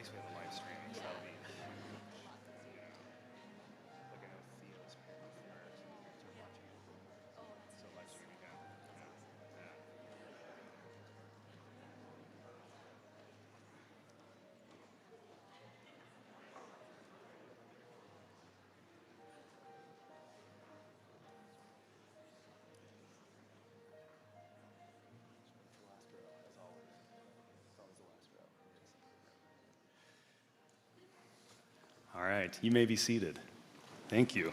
least we have a live streaming, so that'll be. Like I know Theo's parents are watching. So live streaming, yeah. All right, you may be seated. Thank you.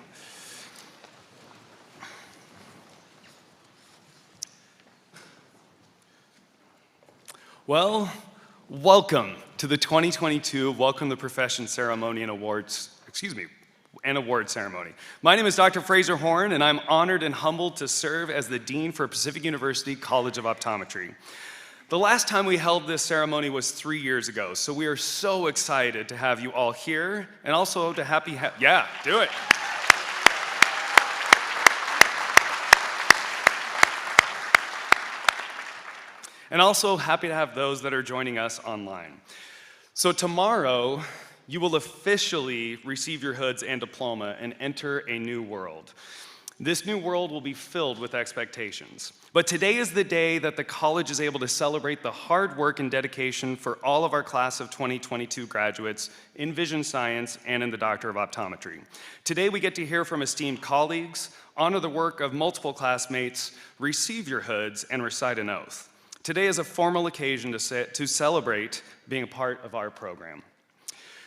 Well, welcome to the 2022 Welcome to Profession Ceremony and Awards, and award ceremony. My name is Dr. Fraser Horn, and I'm honored and humbled to serve as the Dean for Pacific University College of Optometry. The last time we held this ceremony was 3 years ago, so we are so excited to have you all here, and also to yeah, do it. And also happy to have those that are joining us online. So tomorrow, you will officially receive your hoods and diploma and enter a new world. This new world will be filled with expectations. But today is the day that the college is able to celebrate the hard work and dedication for all of our class of 2022 graduates in vision science and in the Doctor of Optometry. Today we get to hear from esteemed colleagues, honor the work of multiple classmates, receive your hoods, and recite an oath. Today is a formal occasion to celebrate being a part of our program.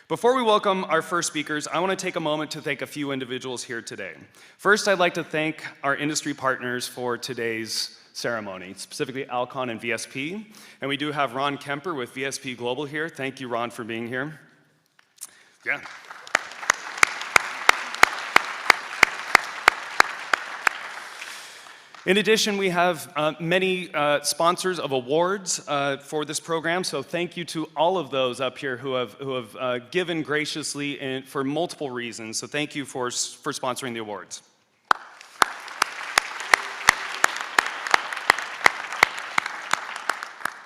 Before we welcome our first speakers, I want to take a moment to thank a few individuals here today. First, I'd like to thank our industry partners for today's ceremony, specifically Alcon and VSP. And we do have Ron Kemper with VSP Global here. Thank you, Ron, for being here. Yeah. In addition, we have many sponsors of awards for this program, so thank you to all of those up here who have given graciously for multiple reasons, so thank you for sponsoring the awards.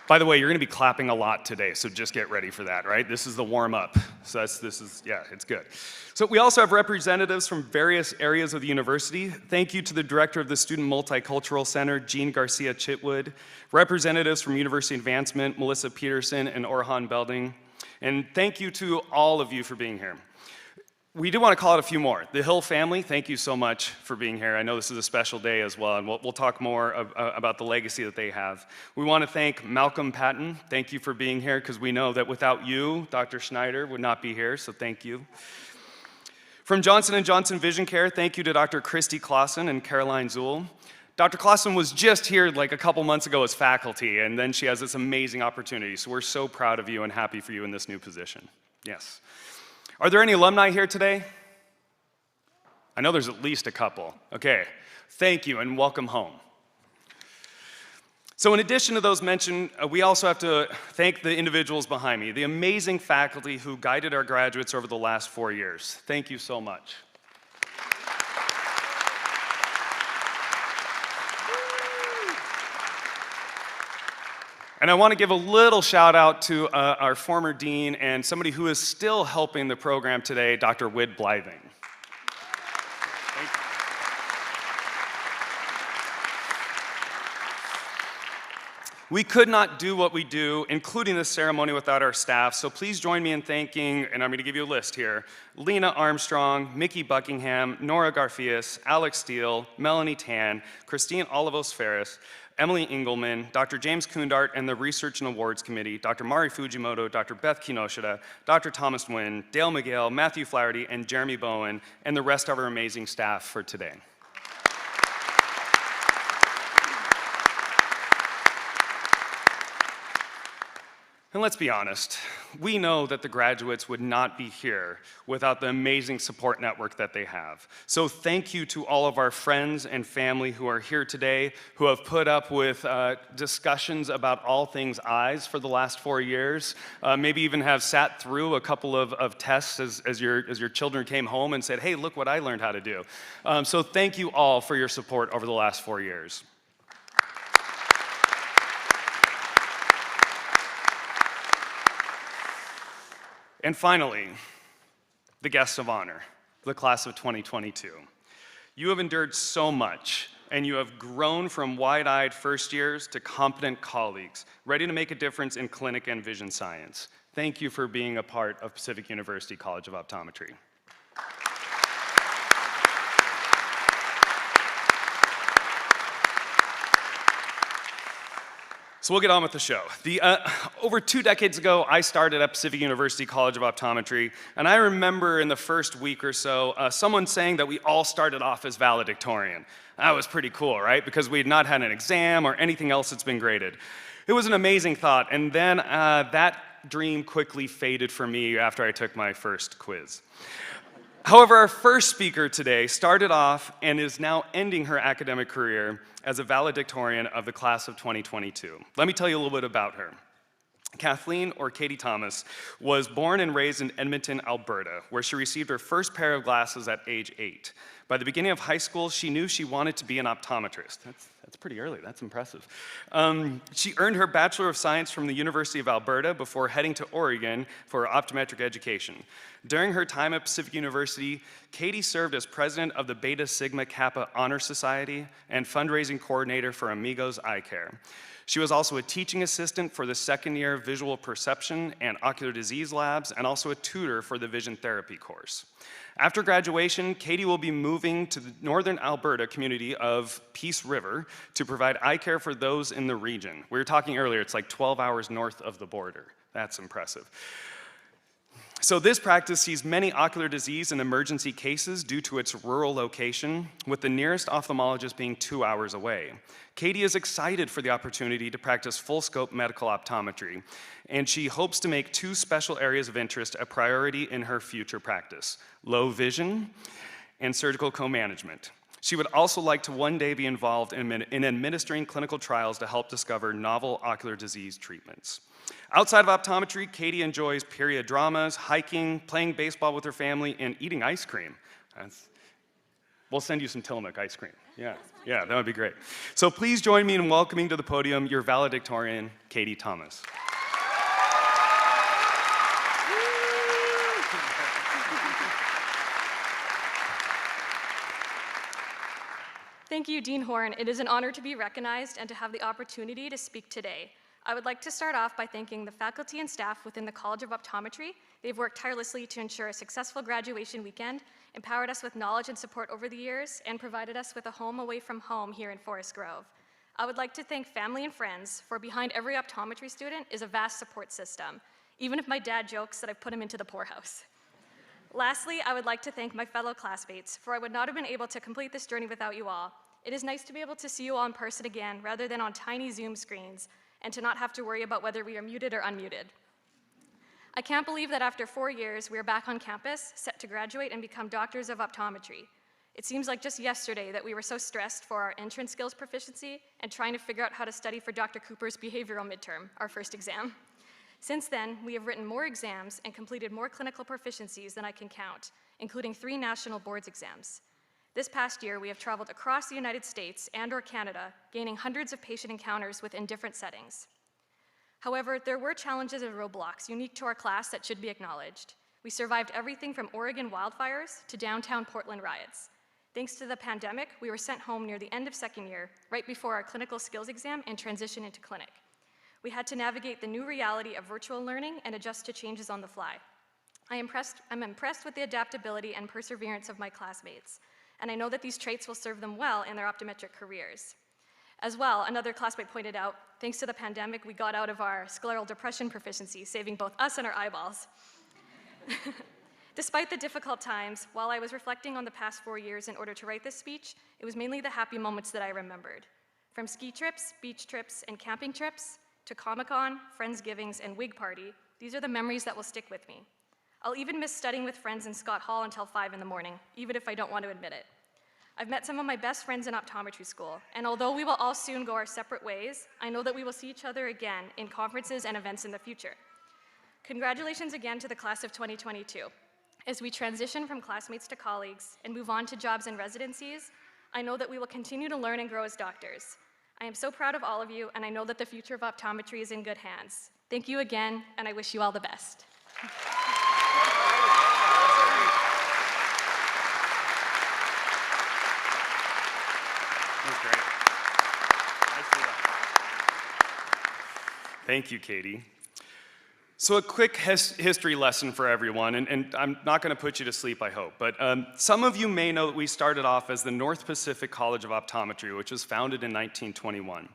By the way, you're going to be clapping a lot today, so just get ready for that, right? This is the warm-up, so yeah, it's good. So we also have representatives from various areas of the university. Thank you to the director of the Student Multicultural Center, Jean Garcia Chitwood, representatives from University Advancement, Melissa Peterson and Orhan Belding, and thank you to all of you for being here. We do want to call out a few more. The Hill family, thank you so much for being here. I know this is a special day as well, and we'll talk more about the legacy that they have. We want to thank Malcolm Patton. Thank you for being here, because we know that without you, Dr. Schneider would not be here, so thank you. From Johnson & Johnson Vision Care, thank you to Dr. Christy Claussen and Caroline Zuhl. Dr. Claussen was just here like a couple months ago as faculty, and then she has this amazing opportunity, so we're so proud of you and happy for you in this new position. Yes. Are there any alumni here today? I know there's at least a couple. Okay, thank you and welcome home. So in addition to those mentioned, we also have to thank the individuals behind me, the amazing faculty who guided our graduates over the last 4 years. Thank you so much. And I want to give a little shout out to our former dean and somebody who is still helping the program today, Dr. Wid Blything. Thank you. We could not do what we do, including this ceremony, without our staff, so please join me in thanking, and I'm going to give you a list here, Lena Armstrong, Mickey Buckingham, Nora Garfias, Alex Steele, Melanie Tan, Christine Olivos Ferris, Emily Engelman, Dr. James Kundart, and the Research and Awards Committee, Dr. Mari Fujimoto, Dr. Beth Kinoshita, Dr. Thomas Nguyen, Dale Miguel, Matthew Flaherty, and Jeremy Bowen, and the rest of our amazing staff for today. And let's be honest, we know that the graduates would not be here without the amazing support network that they have. So thank you to all of our friends and family who are here today, who have put up with discussions about all things eyes for the last 4 years, maybe even have sat through a couple of tests as your children came home and said, hey, look what I learned how to do. So thank you all for your support over the last 4 years. And finally, the guests of honor, the class of 2022. You have endured so much, and you have grown from wide-eyed first years to competent colleagues, ready to make a difference in clinic and vision science. Thank you for being a part of Pacific University College of Optometry. So we'll get on with the show. Over 2 decades ago, I started at Pacific University College of Optometry, and I remember in the first week or so, someone saying that we all started off as valedictorian. That was pretty cool, right? Because we had not had an exam or anything else that's been graded. It was an amazing thought, and then that dream quickly faded for me after I took my first quiz. However, our first speaker today started off and is now ending her academic career as a valedictorian of the class of 2022. Let me tell you a little bit about her. Kathleen, or Katie Thomas, was born and raised in Edmonton, Alberta, where she received her first pair of glasses at age 8. By the beginning of high school, she knew she wanted to be an optometrist. That's pretty early, that's impressive. She earned her Bachelor of Science from the University of Alberta before heading to Oregon for her optometric education. During her time at Pacific University, Katie served as president of the Beta Sigma Kappa Honor Society and fundraising coordinator for Amigos Eye Care. She was also a teaching assistant for the second-year visual perception and ocular disease labs, and also a tutor for the vision therapy course. After graduation, Katie will be moving to the northern Alberta community of Peace River to provide eye care for those in the region. We were talking earlier, it's like 12 hours north of the border. That's impressive. So this practice sees many ocular disease and emergency cases due to its rural location, with the nearest ophthalmologist being 2 hours away. Katie is excited for the opportunity to practice full-scope medical optometry, and she hopes to make 2 special areas of interest a priority in her future practice: low vision and surgical co-management. She would also like to one day be involved in administering clinical trials to help discover novel ocular disease treatments. Outside of optometry, Katie enjoys period dramas, hiking, playing baseball with her family, and eating ice cream. We'll send you some Tillamook ice cream. Yeah, that would be great. So please join me in welcoming to the podium your valedictorian, Katie Thomas. Thank you, Dean Horn. It is an honor to be recognized and to have the opportunity to speak today. I would like to start off by thanking the faculty and staff within the College of Optometry. They've worked tirelessly to ensure a successful graduation weekend, empowered us with knowledge and support over the years, and provided us with a home away from home here in Forest Grove. I would like to thank family and friends, for behind every optometry student is a vast support system, even if my dad jokes that I've put him into the poorhouse. Lastly, I would like to thank my fellow classmates, for I would not have been able to complete this journey without you all. It is nice to be able to see you all in person again, rather than on tiny Zoom screens, and to not have to worry about whether we are muted or unmuted. I can't believe that after 4 years, we are back on campus, set to graduate and become doctors of optometry. It seems like just yesterday that we were so stressed for our entrance skills proficiency and trying to figure out how to study for Dr. Cooper's behavioral midterm, our first exam. Since then, we have written more exams and completed more clinical proficiencies than I can count, including 3 national boards exams. This past year, we have traveled across the United States and/or Canada, gaining hundreds of patient encounters within different settings. However, there were challenges and roadblocks unique to our class that should be acknowledged. We survived everything from Oregon wildfires to downtown Portland riots. Thanks to the pandemic, we were sent home near the end of second year, right before our clinical skills exam and transition into clinic. We had to navigate the new reality of virtual learning and adjust to changes on the fly. I'm impressed with the adaptability and perseverance of my classmates, and I know that these traits will serve them well in their optometric careers. As well, another classmate pointed out, thanks to the pandemic, we got out of our scleral depression proficiency, saving both us and our eyeballs. Despite the difficult times, while I was reflecting on the past 4 years in order to write this speech, it was mainly the happy moments that I remembered. From ski trips, beach trips, and camping trips, to Comic-Con, Friendsgivings, and wig party, these are the memories that will stick with me. I'll even miss studying with friends in Scott Hall until 5 in the morning, even if I don't want to admit it. I've met some of my best friends in optometry school, and although we will all soon go our separate ways, I know that we will see each other again in conferences and events in the future. Congratulations again to the class of 2022. As we transition from classmates to colleagues and move on to jobs and residencies, I know that we will continue to learn and grow as doctors. I am so proud of all of you, and I know that the future of optometry is in good hands. Thank you again, and I wish you all the best. Thank you, Katie. So a quick history lesson for everyone, and I'm not going to put you to sleep, I hope, but some of you may know that we started off as the North Pacific College of Optometry, which was founded in 1921.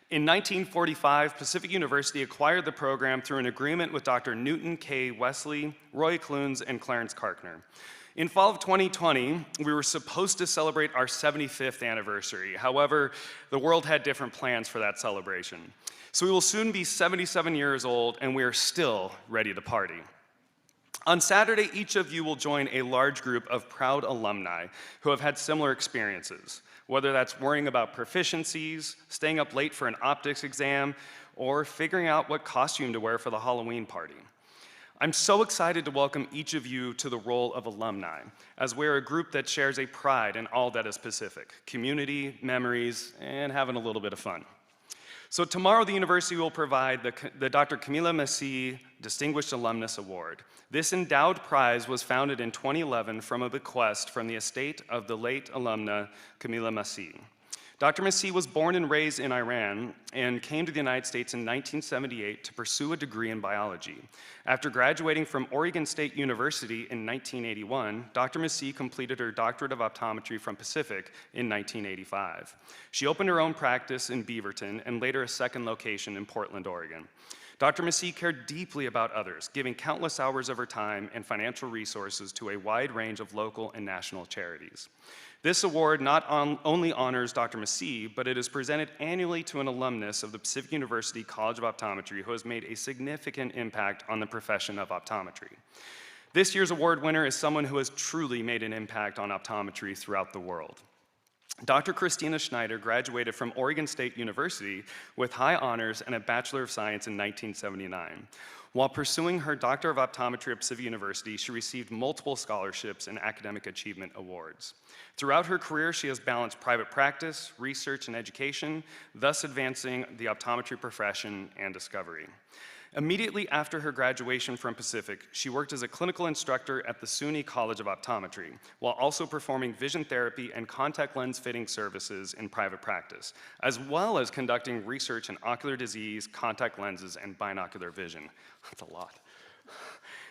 In 1945, Pacific University acquired the program through an agreement with Dr. Newton K. Wesley, Roy Clunes, and Clarence Karkner. In fall of 2020, we were supposed to celebrate our 75th anniversary. However, the world had different plans for that celebration. So we will soon be 77 years old, and we are still ready to party. On Saturday, each of you will join a large group of proud alumni who have had similar experiences, whether that's worrying about proficiencies, staying up late for an optics exam, or figuring out what costume to wear for the Halloween party. I'm so excited to welcome each of you to the role of alumni, as we're a group that shares a pride in all that is Pacific: community, memories, and having a little bit of fun. So tomorrow, the university will provide the Dr. Camilla Messi Distinguished Alumnus Award. This endowed prize was founded in 2011 from a bequest from the estate of the late alumna Camilla Messi. Dr. Messi was born and raised in Iran and came to the United States in 1978 to pursue a degree in biology. After graduating from Oregon State University in 1981, Dr. Messi completed her doctorate of optometry from Pacific in 1985. She opened her own practice in Beaverton and later a second location in Portland, Oregon. Dr. Messi cared deeply about others, giving countless hours of her time and financial resources to a wide range of local and national charities. This award not only honors Dr. Messi, but it is presented annually to an alumnus of the Pacific University College of Optometry who has made a significant impact on the profession of optometry. This year's award winner is someone who has truly made an impact on optometry throughout the world. Dr. Christina Schneider graduated from Oregon State University with high honors and a Bachelor of Science in 1979. While pursuing her Doctor of Optometry at Pacific University, she received multiple scholarships and academic achievement awards. Throughout her career, she has balanced private practice, research, and education, thus advancing the optometry profession and discovery. Immediately after her graduation from Pacific, she worked as a clinical instructor at the SUNY College of Optometry, while also performing vision therapy and contact lens fitting services in private practice, as well as conducting research in ocular disease, contact lenses, and binocular vision. That's a lot.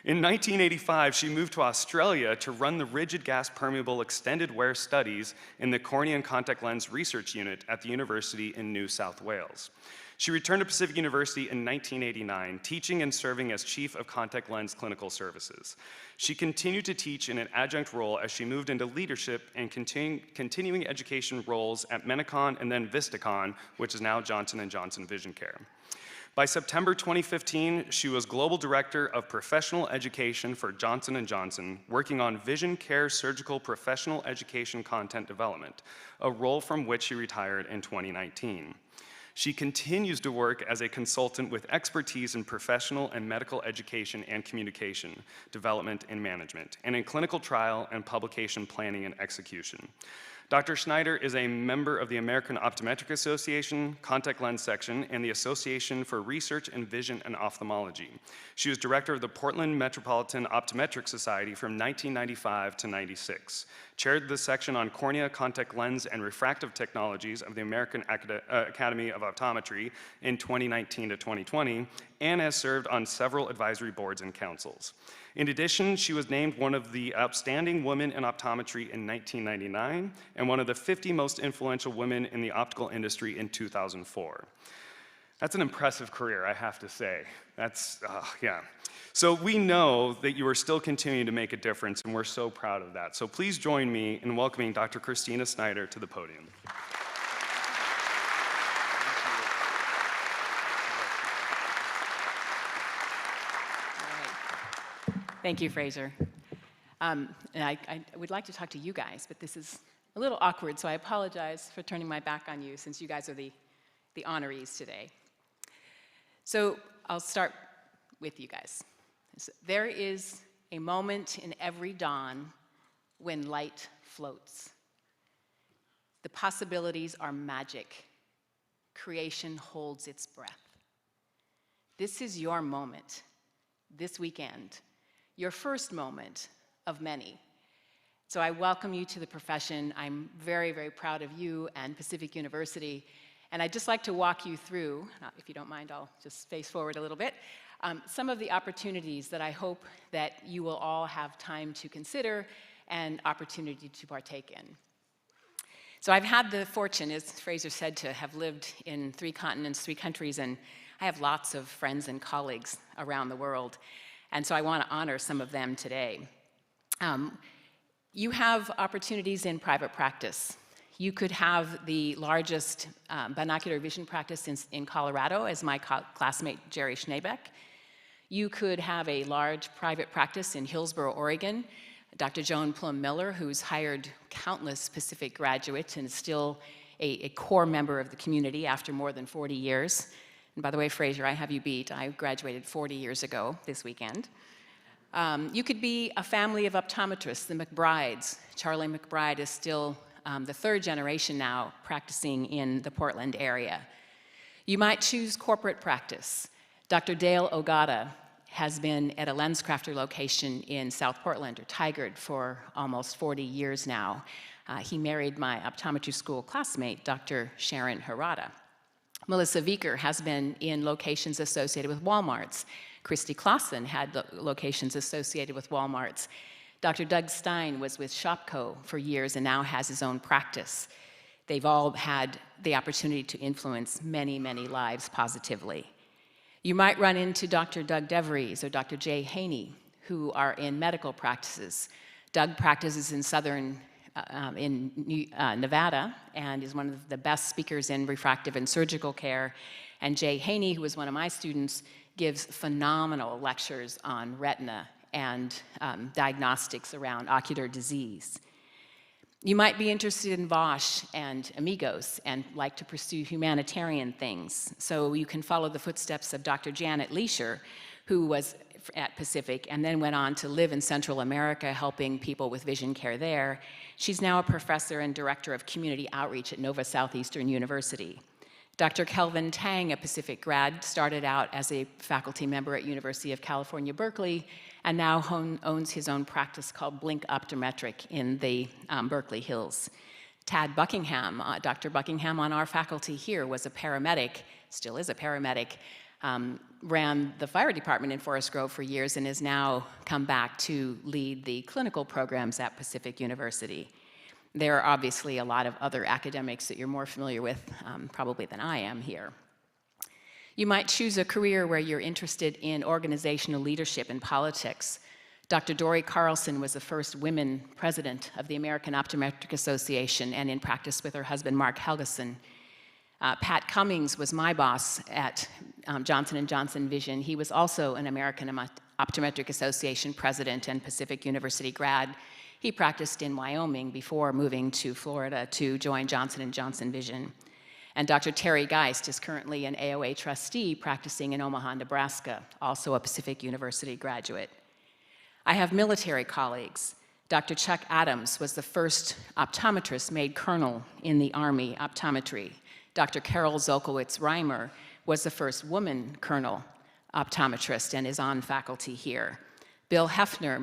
In 1985, she moved to Australia to run the rigid gas permeable extended wear studies in the cornea and contact lens research unit at the university in New South Wales. She returned to Pacific University in 1989, teaching and serving as Chief of Contact Lens Clinical Services. She continued to teach in an adjunct role as she moved into leadership and continuing education roles at Menicon and then Vistakon, which is now Johnson & Johnson Vision Care. By September 2015, she was Global Director of Professional Education for Johnson & Johnson, working on vision care surgical professional education content development, a role from which she retired in 2019. She continues to work as a consultant with expertise in professional and medical education and communication, development and management, and in clinical trial and publication planning and execution. Dr. Schneider is a member of the American Optometric Association, Contact Lens Section, and the Association for Research in Vision and Ophthalmology. She was director of the Portland Metropolitan Optometric Society from 1995 to 96, chaired the section on cornea, contact lens, and refractive technologies of the American Academy of Optometry in 2019 to 2020, and has served on several advisory boards and councils. In addition, she was named one of the outstanding women in optometry in 1999 and one of the 50 most influential women in the optical industry in 2004. That's an impressive career, I have to say. Yeah. So we know that you are still continuing to make a difference, and we're so proud of that. So please join me in welcoming Dr. Christina Schneider to the podium. Thank you, Fraser. And I would like to talk to you guys, but this is a little awkward, so I apologize for turning my back on you since you guys are the honorees today. So I'll start with you guys. There is a moment in every dawn when light floats. The possibilities are magic. Creation holds its breath. This is your moment, this weekend. Your first moment of many. So I welcome you to the profession. I'm very, very proud of you and Pacific University, And I'd just like to walk you through, if you don't mind, I'll just face forward a little bit, some of the opportunities that I hope that you will all have time to consider and opportunity to partake in. So I've had the fortune, as Fraser said, to have lived in 3 continents, 3 countries, and I have lots of friends and colleagues around the world. And so I want to honor some of them today. You have opportunities in private practice. You could have the largest binocular vision practice in Colorado, as my classmate Jerry Schneebeck. You could have a large private practice in Hillsboro, Oregon. Dr. Joan Plum Miller, who's hired countless Pacific graduates and is still a core member of the community after more than 40 years. And by the way, Fraser, I have you beat. I graduated 40 years ago this weekend. You could be a family of optometrists, the McBrides. Charlie McBride is still the 3rd generation now practicing in the Portland area. You might choose corporate practice. Dr. Dale Ogata has been at a LensCrafter location in South Portland, or Tigard, for almost 40 years now. He married my optometry school classmate, Dr. Sharon Harada. Melissa Vieker has been in locations associated with Walmarts. Christy Claussen had locations associated with Walmarts. Dr. Doug Stein was with Shopko for years and now has his own practice. They've all had the opportunity to influence many, many lives positively. You might run into Dr. Doug DeVries or Dr. Jay Haney, who are in medical practices. Doug practices in Nevada and is one of the best speakers in refractive and surgical care. And Jay Haney, who was one of my students, gives phenomenal lectures on retina and diagnostics around ocular disease. You might be interested in Bosch and Amigos and like to pursue humanitarian things. So you can follow the footsteps of Dr. Janet Leisher, who was at Pacific and then went on to live in Central America helping people with vision care there. She's now a professor and director of community outreach at Nova Southeastern University. Dr. Kelvin Tang, a Pacific grad, started out as a faculty member at University of California, Berkeley, and now owns his own practice called Blink Optometric in the Berkeley Hills. Tad Buckingham, Dr. Buckingham on our faculty here, was a paramedic, still is a paramedic, ran the fire department in Forest Grove for years and has now come back to lead the clinical programs at Pacific University. There are obviously a lot of other academics that you're more familiar with probably than I am here. You might choose a career where you're interested in organizational leadership and politics. Dr. Dory Carlson was the first women president of the American Optometric Association and in practice with her husband, Mark Helgeson. Pat Cummings was my boss at Johnson & Johnson Vision. He was also an American Optometric Association president and Pacific University grad. He practiced in Wyoming before moving to Florida to join Johnson & Johnson Vision. And Dr. Terry Geist is currently an AOA trustee practicing in Omaha, Nebraska, also a Pacific University graduate. I have military colleagues. Dr. Chuck Adams was the first optometrist made colonel in the Army optometry. Dr. Carol Zolkowitz-Reimer was the first woman colonel optometrist and is on faculty here. Dr. Hefner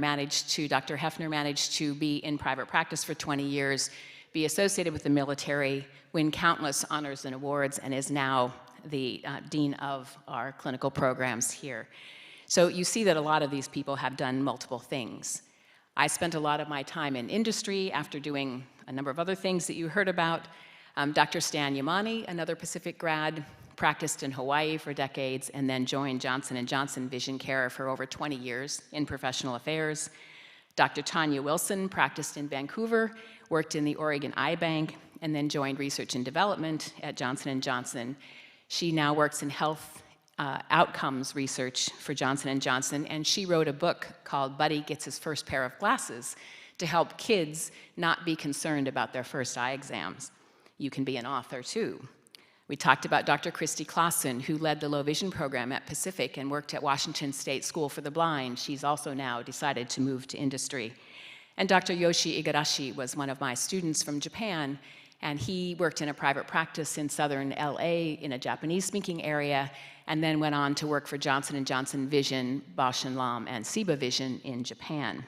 managed to be in private practice for 20 years, be associated with the military, win countless honors and awards, and is now the dean of our clinical programs here. So you see that a lot of these people have done multiple things. I spent a lot of my time in industry after doing a number of other things that you heard about. Dr. Stan Yamani, another Pacific grad, practiced in Hawaii for decades and then joined Johnson & Johnson Vision Care for over 20 years in professional affairs. Dr. Tanya Wilson practiced in Vancouver, worked in the Oregon Eye Bank, and then joined research and development at Johnson & Johnson. She now works in health outcomes research for Johnson & Johnson, and she wrote a book called Buddy Gets His First Pair of Glasses to help kids not be concerned about their first eye exams. You can be an author too. We talked about Dr. Christy Claussen, who led the low vision program at Pacific and worked at Washington State School for the Blind. She's also now decided to move to industry. And Dr. Yoshi Igarashi was one of my students from Japan, and he worked in a private practice in southern LA in a Japanese-speaking area, and then went on to work for Johnson & Johnson Vision, Bausch & Lomb, and Ciba Vision in Japan.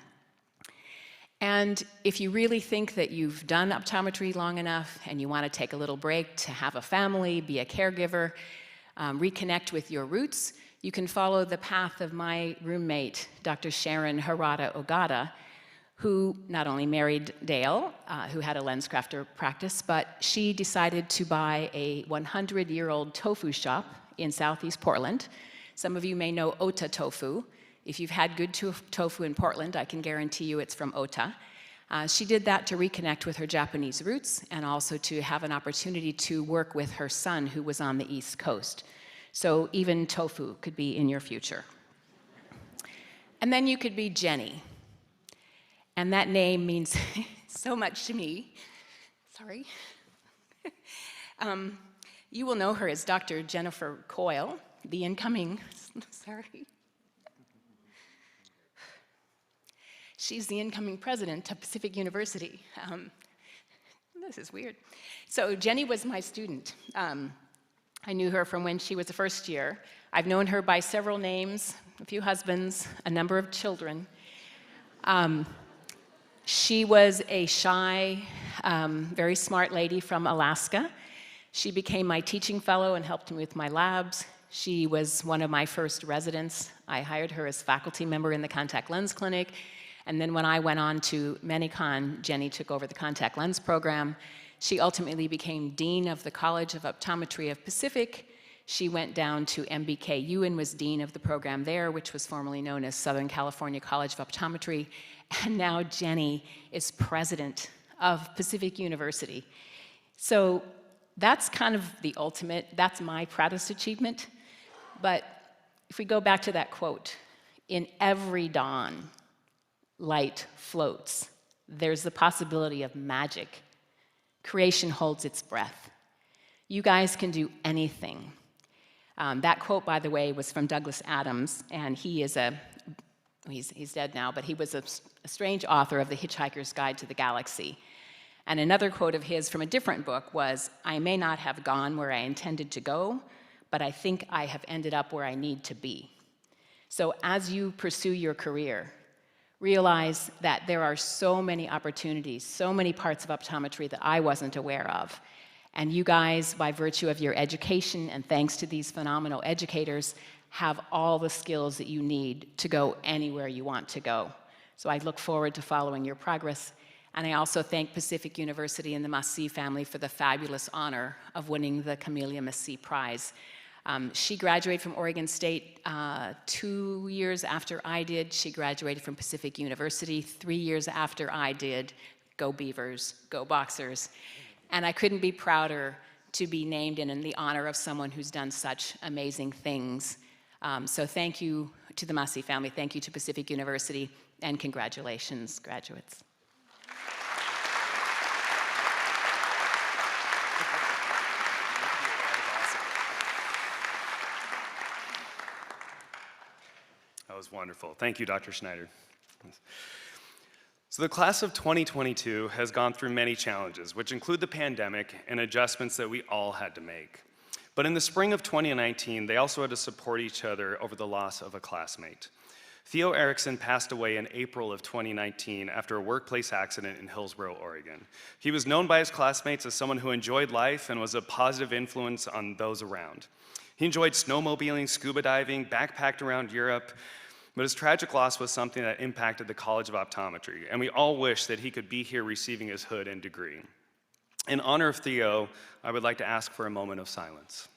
And if you really think that you've done optometry long enough and you want to take a little break to have a family, be a caregiver, reconnect with your roots, you can follow the path of my roommate, Dr. Sharon Harada Ogata, who not only married Dale, who had a LensCrafter practice, but she decided to buy a 100-year-old tofu shop in Southeast Portland. Some of you may know Ota Tofu. If you've had good tofu in Portland, I can guarantee you it's from Ota. She did that to reconnect with her Japanese roots and also to have an opportunity to work with her son who was on the East Coast. So even tofu could be in your future. And then you could be Jenny. And that name means so much to me. Sorry. You will know her as Dr. Jennifer Coyle, the incoming, sorry. She's the incoming president of Pacific University. This is weird. So Jenny was my student. I knew her from when she was a first year. I've known her by several names, a few husbands, a number of children. She was a shy, very smart lady from Alaska. She became my teaching fellow and helped me with my labs. She was one of my first residents. I hired her as faculty member in the contact lens clinic. And then when I went on to Menicon, Jenny took over the contact lens program. She ultimately became dean of the College of Optometry of Pacific. She went down to MBKU and was dean of the program there, which was formerly known as Southern California College of Optometry. And now Jenny is president of Pacific University. So that's kind of the ultimate, that's my proudest achievement. But if we go back to that quote, in every dawn, light floats. There's the possibility of magic. Creation holds its breath. You guys can do anything. That quote, by the way, was from Douglas Adams, and he is he's dead now, but he was a strange author of The Hitchhiker's Guide to the Galaxy. And another quote of his from a different book was, "I may not have gone where I intended to go, but I think I have ended up where I need to be." So as you pursue your career, realize that there are so many opportunities, so many parts of optometry that I wasn't aware of. And you guys, by virtue of your education and thanks to these phenomenal educators, have all the skills that you need to go anywhere you want to go. So I look forward to following your progress. And I also thank Pacific University and the Messi family for the fabulous honor of winning the Camilla Messi Prize. She graduated from Oregon State 2 years after I did. She graduated from Pacific University 3 years after I did. Go Beavers, go Boxers. And I couldn't be prouder to be named in the honor of someone who's done such amazing things. So thank you to the Messi family, thank you to Pacific University, and congratulations, graduates. That was wonderful. Thank you, Dr. Schneider. So the class of 2022 has gone through many challenges, which include the pandemic and adjustments that we all had to make. But in the spring of 2019, they also had to support each other over the loss of a classmate. Theo Erickson passed away in April of 2019 after a workplace accident in Hillsboro, Oregon. He was known by his classmates as someone who enjoyed life and was a positive influence on those around. He enjoyed snowmobiling, scuba diving, backpacked around Europe, but his tragic loss was something that impacted the College of Optometry, and we all wish that he could be here receiving his hood and degree. In honor of Theo, I would like to ask for a moment of silence.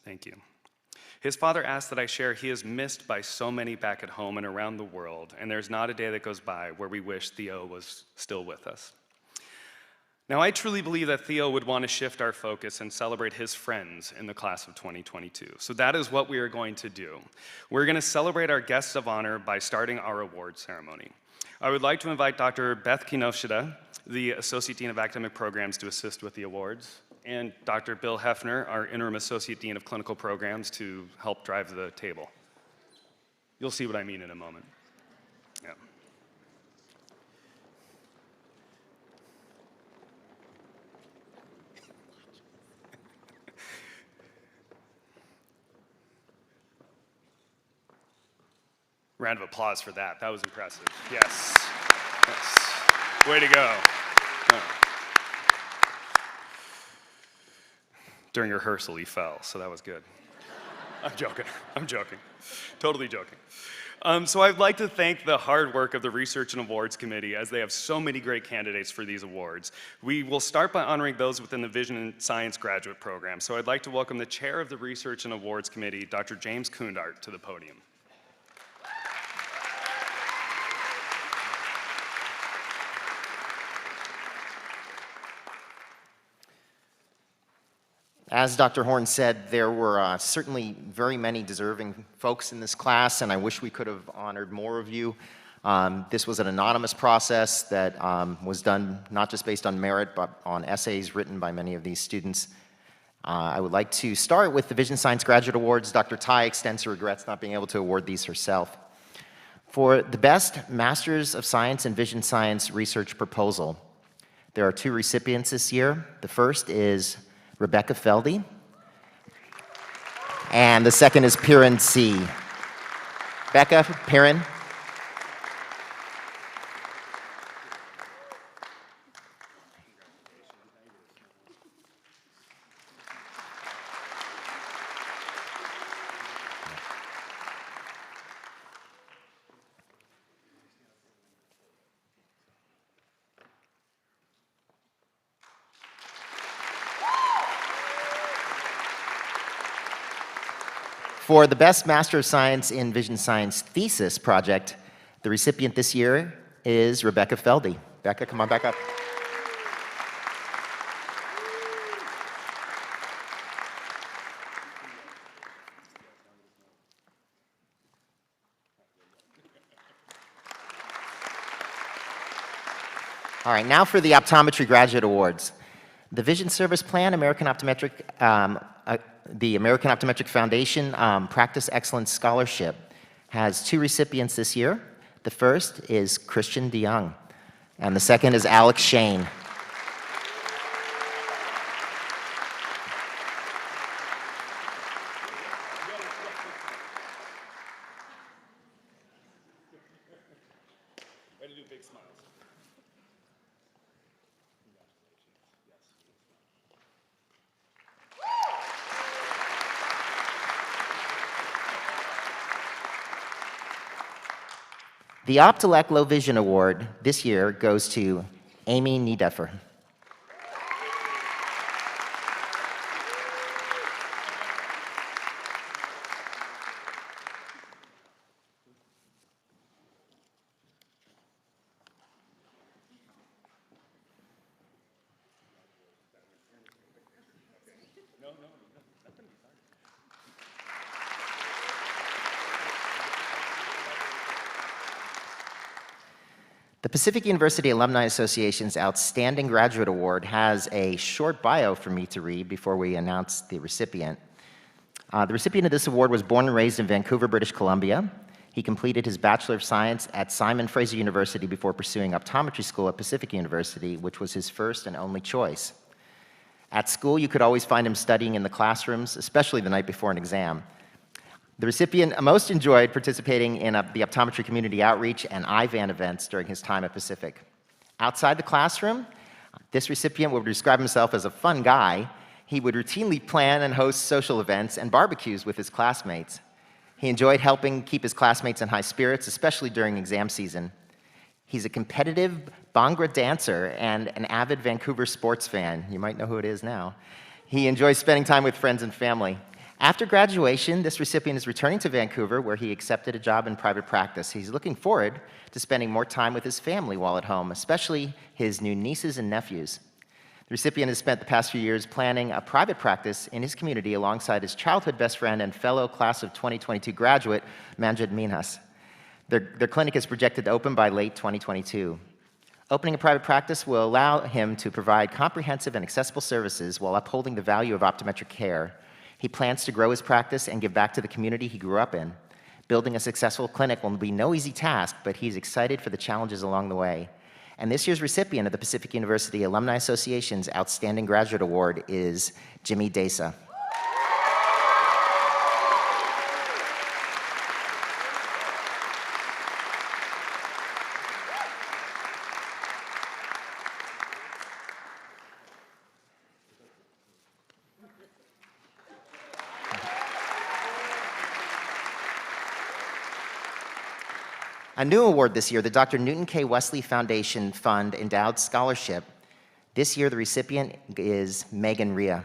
Thank you. His father asked that I share he is missed by so many back at home and around the world, and there's not a day that goes by where we wish Theo was still with us. Now, I truly believe that Theo would want to shift our focus and celebrate his friends in the class of 2022. So that is what we are going to do. We're going to celebrate our guests of honor by starting our award ceremony. I would like to invite Dr. Beth Kinoshita, the Associate Dean of Academic Programs, to assist with the awards, and Dr. Bill Hefner, our Interim Associate Dean of Clinical Programs, to help drive the table. You'll see what I mean in a moment. Yeah. Round of applause for that. That was impressive. Yes. Yes. Way to go. During rehearsal, he fell, so that was good. I'm joking. I'm joking. Totally joking. So I'd like to thank the hard work of the Research and Awards Committee, as they have so many great candidates for these awards. We will start by honoring those within the Vision and Science Graduate Program. So I'd like to welcome the Chair of the Research and Awards Committee, Dr. James Koondart, to the podium. As Dr. Horn said, there were certainly very many deserving folks in this class, and I wish we could have honored more of you. This was an anonymous process that was done not just based on merit, but on essays written by many of these students. I would like to start with the Vision Science Graduate Awards. Dr. Tai extends her regrets not being able to award these herself. For the best Masters of Science in Vision Science research proposal, there are 2 recipients this year. The first is Rebecca Feldy, and the second is Piran C. Becca, Piran. For the best Master of Science in Vision Science thesis project, the recipient this year is Rebecca Feldy. Becca, come on back up. All right, now for the Optometry Graduate Awards. The Vision Service Plan, the American Optometric Foundation Practice Excellence Scholarship has 2 recipients this year. The first is Christian DeYoung, and the second is Alex Shane. Way to do big smiles. The Optelec Low Vision Award this year goes to Amy Niedeffer. The Pacific University Alumni Association's Outstanding Graduate Award has a short bio for me to read before we announce the recipient. The recipient of this award was born and raised in Vancouver, British Columbia. He completed his Bachelor of Science at Simon Fraser University before pursuing optometry school at Pacific University, which was his first and only choice. At school, you could always find him studying in the classrooms, especially the night before an exam. The recipient most enjoyed participating in the optometry community outreach and IVAN events during his time at Pacific. Outside the classroom, this recipient would describe himself as a fun guy. He would routinely plan and host social events and barbecues with his classmates. He enjoyed helping keep his classmates in high spirits, especially during exam season. He's a competitive Bhangra dancer and an avid Vancouver sports fan. You might know who it is now. He enjoys spending time with friends and family. After graduation, this recipient is returning to Vancouver, where he accepted a job in private practice. He's looking forward to spending more time with his family while at home, especially his new nieces and nephews. The recipient has spent the past few years planning a private practice in his community alongside his childhood best friend and fellow class of 2022 graduate, Manjit Minhas. Their clinic is projected to open by late 2022. Opening a private practice will allow him to provide comprehensive and accessible services while upholding the value of optometric care. He plans to grow his practice and give back to the community he grew up in. Building a successful clinic will be no easy task, but he's excited for the challenges along the way. And this year's recipient of the Pacific University Alumni Association's Outstanding Graduate Award is Jimmy Desa. A new award this year, the Dr. Newton K. Wesley Foundation Fund Endowed Scholarship. This year, the recipient is Megan Rhea.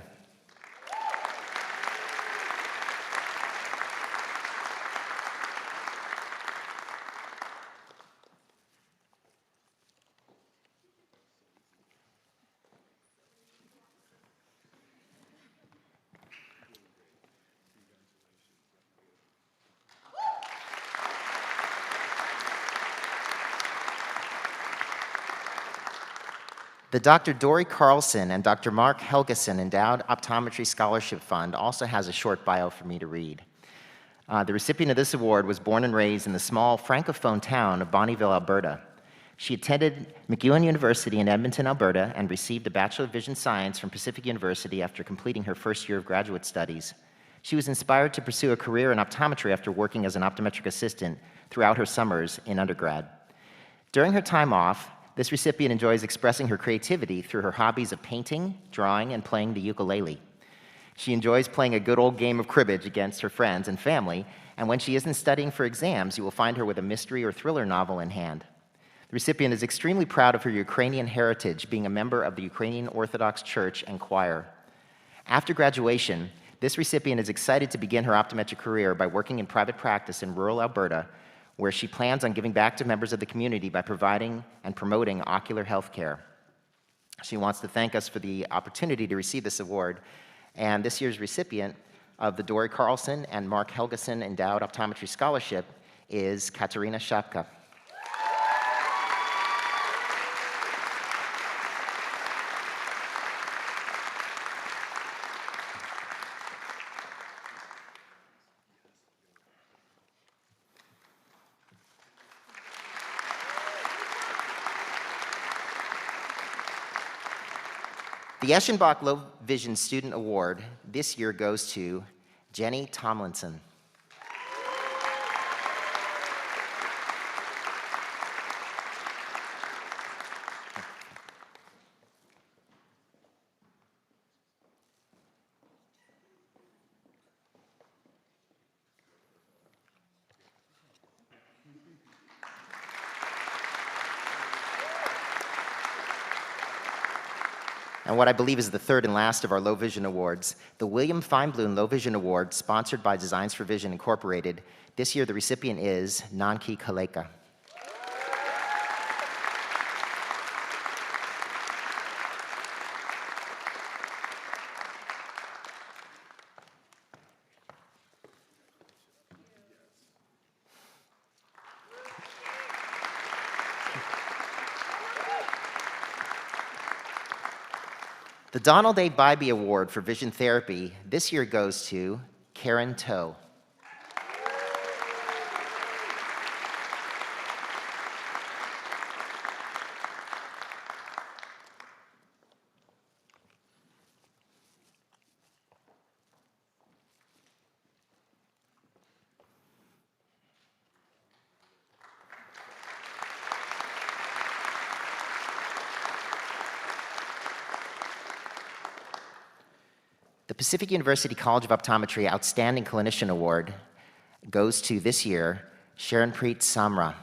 The Dr. Dory Carlson and Dr. Mark Helgeson Endowed Optometry Scholarship Fund also has a short bio for me to read. The recipient of this award was born and raised in the small francophone town of Bonnyville, Alberta. She attended MacEwan University in Edmonton, Alberta, and received a Bachelor of Vision Science from Pacific University after completing her first year of graduate studies. She was inspired to pursue a career in optometry after working as an optometric assistant throughout her summers in undergrad. During her time off, this recipient enjoys expressing her creativity through her hobbies of painting, drawing, and playing the ukulele. She enjoys playing a good old game of cribbage against her friends and family, and when she isn't studying for exams, you will find her with a mystery or thriller novel in hand. The recipient is extremely proud of her Ukrainian heritage, being a member of the Ukrainian Orthodox Church and choir. After graduation, this recipient is excited to begin her optometric career by working in private practice in rural Alberta, where she plans on giving back to members of the community by providing and promoting ocular health care. She wants to thank us for the opportunity to receive this award, and this year's recipient of the Dory Carlson and Mark Helgeson Endowed Optometry Scholarship is Katerina Shapka. The Eschenbach Low Vision Student Award this year goes to Jenny Tomlinson. And what I believe is the third and last of our Low Vision Awards, the William Finebloon Low Vision Award, sponsored by Designs for Vision Incorporated. This year, the recipient is Nanki Kaleka. The Donald A. Bybee Award for Vision Therapy this year goes to Karen Toe. The Pacific University College of Optometry Outstanding Clinician Award goes to, this year, Sharonpreet Samra.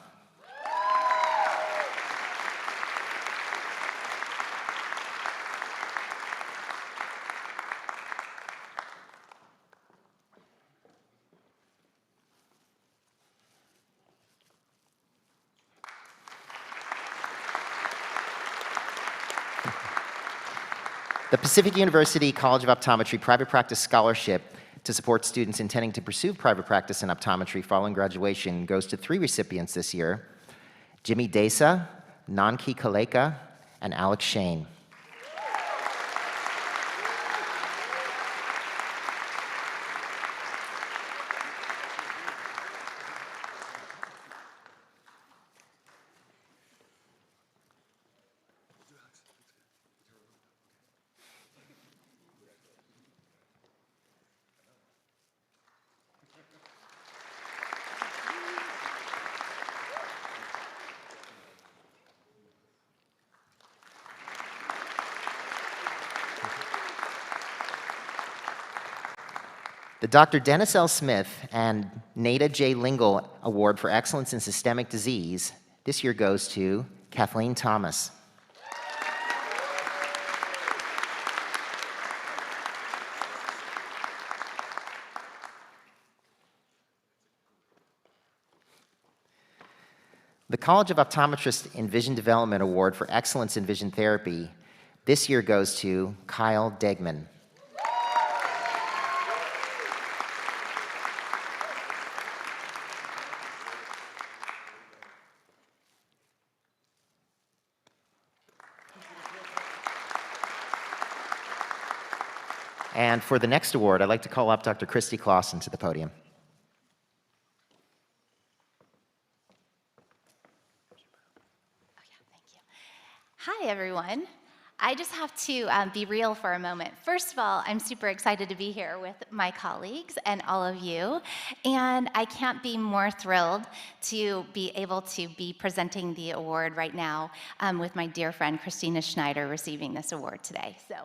The Pacific University College of Optometry Private Practice Scholarship to support students intending to pursue private practice in optometry following graduation goes to 3 recipients this year: Jimmy Desa, Nanki Kaleka, and Alex Shane. The Dr. Dennis L. Smith and Nada J. Lingle Award for Excellence in Systemic Disease this year goes to Kathleen Thomas. The College of Optometrists in Vision Development Award for Excellence in Vision Therapy this year goes to Kyle Degman. And for the next award, I'd like to call up Dr. Christy Claussen to the podium. Hi, everyone. I just have to be real for a moment. First of all, I'm super excited to be here with my colleagues and all of you, and I can't be more thrilled to be able to be presenting the award right now with my dear friend Christina Schneider receiving this award today. So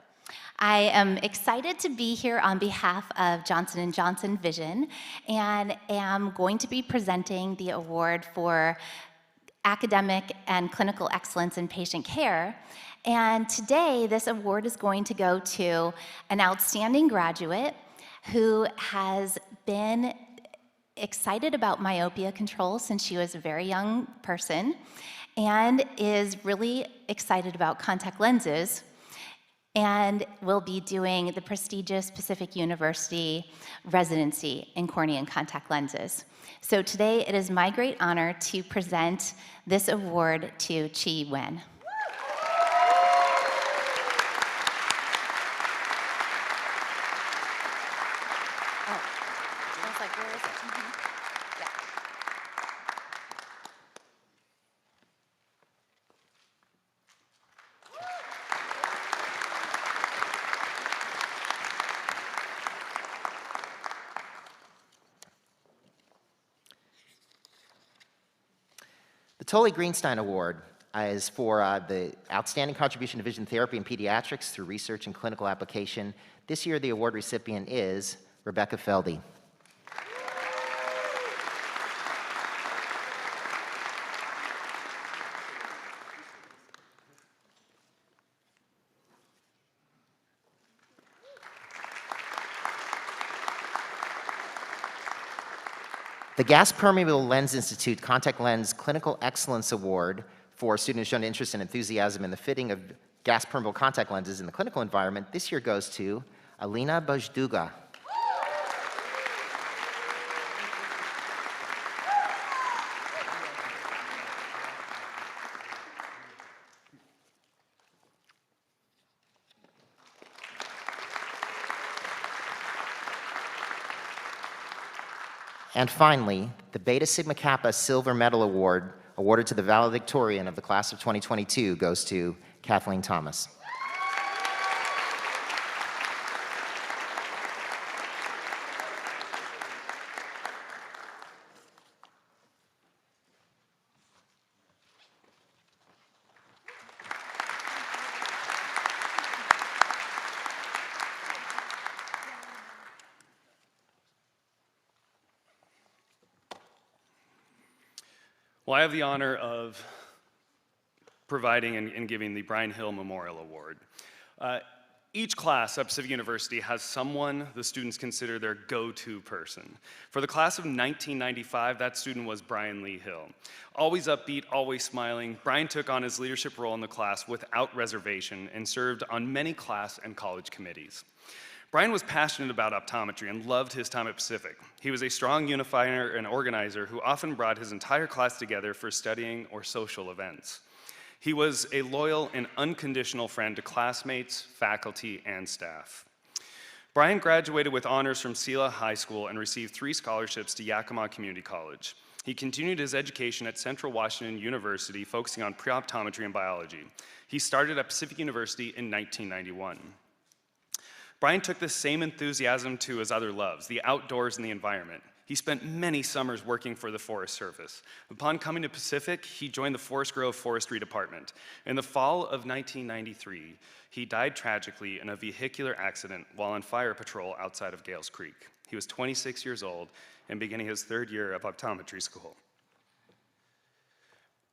I am excited to be here on behalf of Johnson & Johnson Vision, and am going to be presenting the award for academic and clinical excellence in patient care. And today, this award is going to go to an outstanding graduate who has been excited about myopia control since she was a very young person, and is really excited about contact lenses, and will be doing the prestigious Pacific University residency in cornea and contact lenses. So today, it is my great honor to present this award to Chi Wen. Oh, I was like, where is it? Yeah. The Tolley Greenstein Award is for the outstanding contribution to vision therapy in pediatrics through research and clinical application. This year, the award recipient is Rebecca Feldy. The Gas Permeable Lens Institute Contact Lens Clinical Excellence Award for students who've shown interest and enthusiasm in the fitting of gas permeable contact lenses in the clinical environment this year goes to Alina Bajduga. And finally, the Beta Sigma Kappa Silver Medal Award, awarded to the valedictorian of the class of 2022, goes to Kathleen Thomas. Well, I have the honor of providing and giving the Brian Hill Memorial Award. Each class at Pacific University has someone the students consider their go-to person. For the class of 1995, that student was Brian Lee Hill. Always upbeat, always smiling, Brian took on his leadership role in the class without reservation and served on many class and college committees. Brian was passionate about optometry and loved his time at Pacific. He was a strong unifier and organizer who often brought his entire class together for studying or social events. He was a loyal and unconditional friend to classmates, faculty, and staff. Brian graduated with honors from Sela High School and received 3 scholarships to Yakima Community College. He continued his education at Central Washington University, focusing on pre-optometry and biology. He started at Pacific University in 1991. Brian took this same enthusiasm to his other loves, the outdoors and the environment. He spent many summers working for the Forest Service. Upon coming to Pacific, he joined the Forest Grove Forestry Department. In the fall of 1993, he died tragically in a vehicular accident while on fire patrol outside of Gales Creek. He was 26 years old and beginning his 3rd year of optometry school.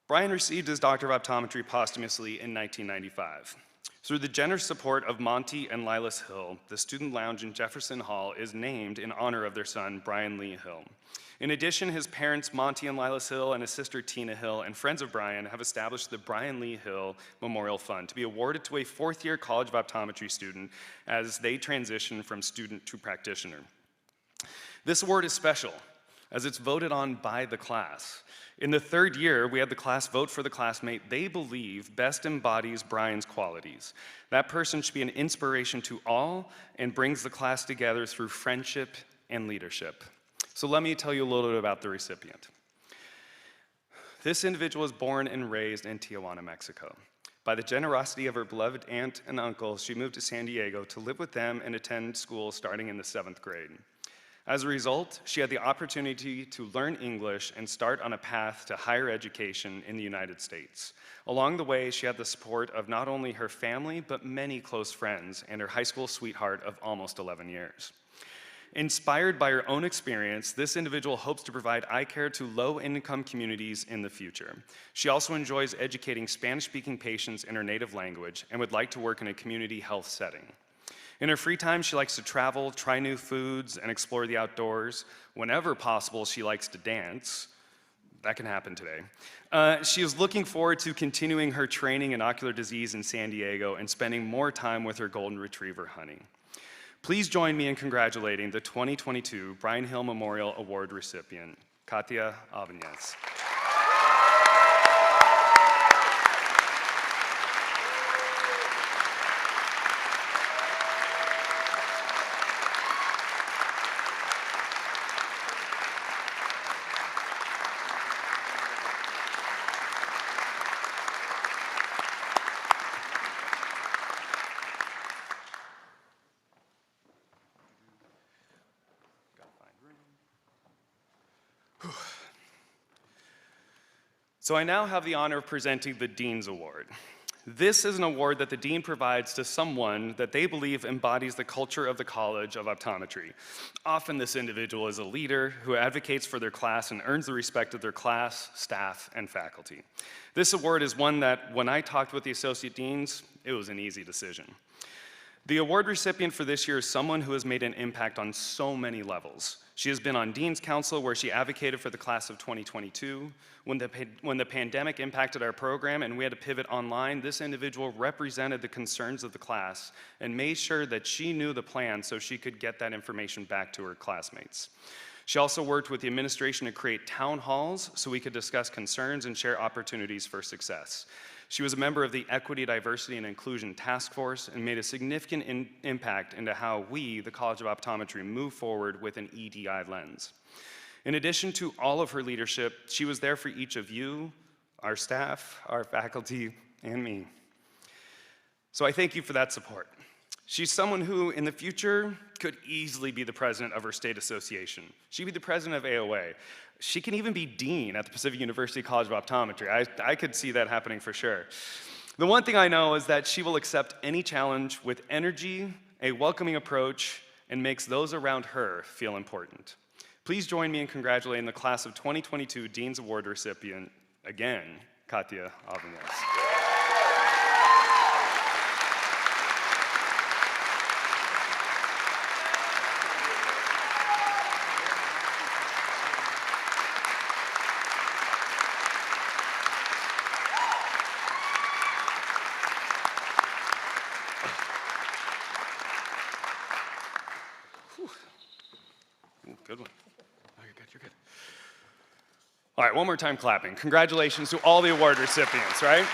Brian received his Doctor of Optometry posthumously in 1995. Through the generous support of Monty and Lilas Hill, the student lounge in Jefferson Hall is named in honor of their son, Brian Lee Hill. In addition, his parents, Monty and Lilas Hill, and his sister, Tina Hill, and friends of Brian have established the Brian Lee Hill Memorial Fund to be awarded to a 4th-year College of Optometry student as they transition from student to practitioner. This award is special, as it's voted on by the class. In the 3rd year, we had the class vote for the classmate they believe best embodies Brian's qualities. That person should be an inspiration to all and brings the class together through friendship and leadership. So let me tell you a little bit about the recipient. This individual was born and raised in Tijuana, Mexico. By the generosity of her beloved aunt and uncle, she moved to San Diego to live with them and attend school starting in the 7th grade. As a result, she had the opportunity to learn English and start on a path to higher education in the United States. Along the way, she had the support of not only her family, but many close friends and her high school sweetheart of almost 11 years. Inspired by her own experience, this individual hopes to provide eye care to low-income communities in the future. She also enjoys educating Spanish-speaking patients in her native language and would like to work in a community health setting. In her free time, she likes to travel, try new foods, and explore the outdoors. Whenever possible, she likes to dance. That can happen today. She is looking forward to continuing her training in ocular disease in San Diego and spending more time with her golden retriever, Honey. Please join me in congratulating the 2022 Brian Hill Memorial Award recipient, Katia Avenes. So I now have the honor of presenting the Dean's Award. This is an award that the Dean provides to someone that they believe embodies the culture of the College of Optometry. Often this individual is a leader who advocates for their class and earns the respect of their class, staff, and faculty. This award is one that, when I talked with the Associate Deans, it was an easy decision. The award recipient for this year is someone who has made an impact on so many levels. She has been on Dean's Council, where she advocated for the class of 2022. When the pandemic impacted our program and we had to pivot online, this individual represented the concerns of the class and made sure that she knew the plan so she could get that information back to her classmates. She also worked with the administration to create town halls so we could discuss concerns and share opportunities for success. She was a member of the Equity, Diversity, and Inclusion Task Force and made a significant impact into how we, the College of Optometry, move forward with an EDI lens. In addition to all of her leadership, she was there for each of you, our staff, our faculty, and me. So I thank you for that support. She's someone who, in the future, could easily be the president of her state association. She'd be the president of AOA. She can even be dean at the Pacific University College of Optometry. I could see that happening for sure. The one thing I know is that she will accept any challenge with energy, a welcoming approach, and makes those around her feel important. Please join me in congratulating the class of 2022 Dean's Award recipient, again, Katia Avenes. Good one. Oh, you're good. All right, one more time clapping. Congratulations to all the award recipients, right?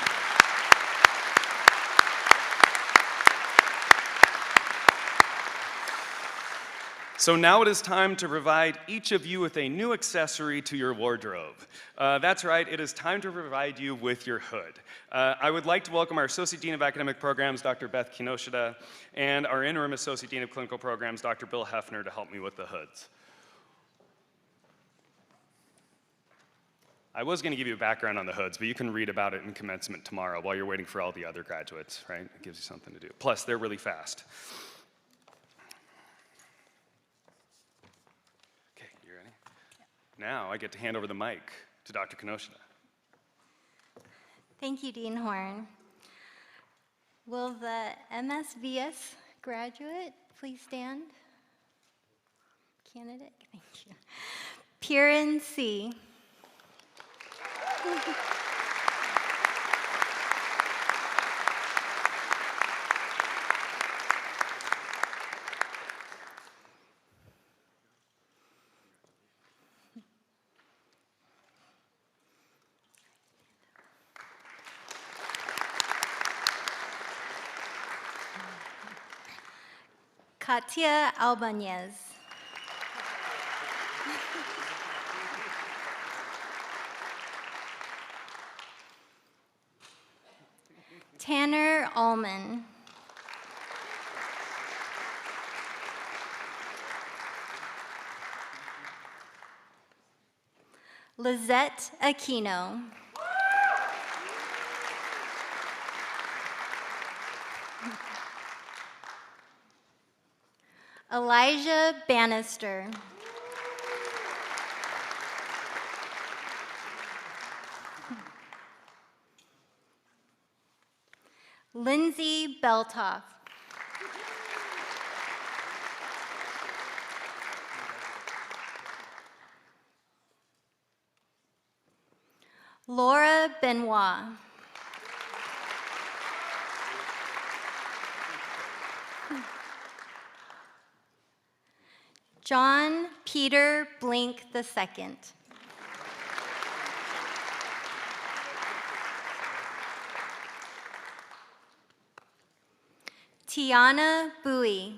So now it is time to provide each of you with a new accessory to your wardrobe. That's right, it is time to provide you with your hood. I would like to welcome our Associate Dean of Academic Programs, Dr. Beth Kinoshita, and our Interim Associate Dean of Clinical Programs, Dr. Bill Hefner, to help me with the hoods. I was going to give you a background on the hoods, but you can read about it in commencement tomorrow while you're waiting for all the other graduates, right? It gives you something to do. Plus, they're really fast. Now I get to hand over the mic to Dr. Kinoshita. Thank you, Dean Horn. Will the MSVS graduate please stand? Candidate, thank you. Piran C. Katia Albanez. Tanner Allman. Lizette Aquino. Elijah Bannister. Lindsay Beltoff. Laura Benoit. John Peter Blink II. Tiana Bowie.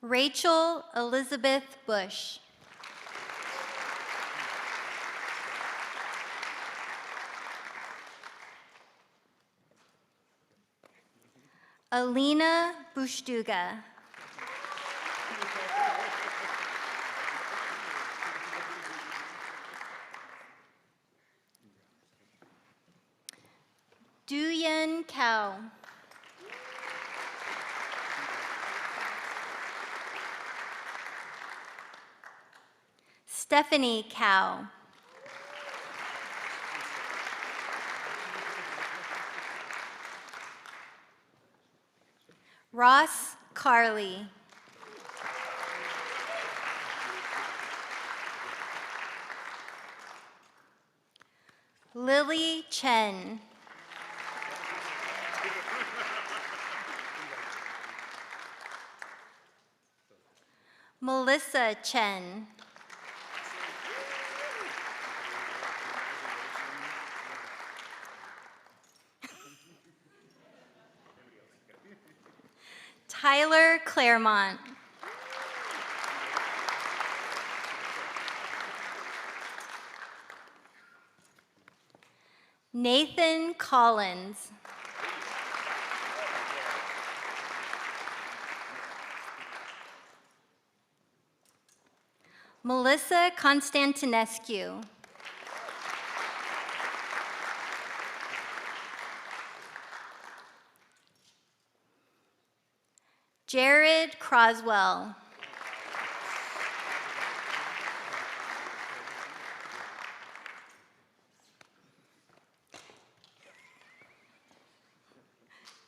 Rachel Elizabeth Bush. Alina Bushduga. Duyen Cao. Stephanie Cao. Ross Carley. Lily Chen. Melissa Chen. Tyler Claremont. Nathan Collins. Melissa Constantinescu. Jared Croswell.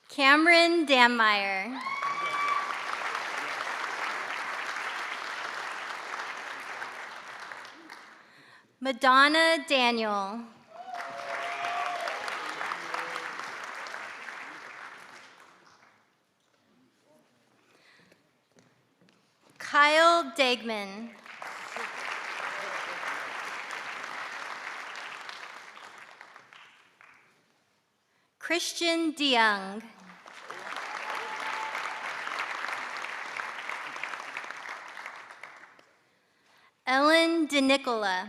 Cameron Dammeyer. Madonna Daniel. Kyle Degman. Christian DeYoung. Ellen DeNicola.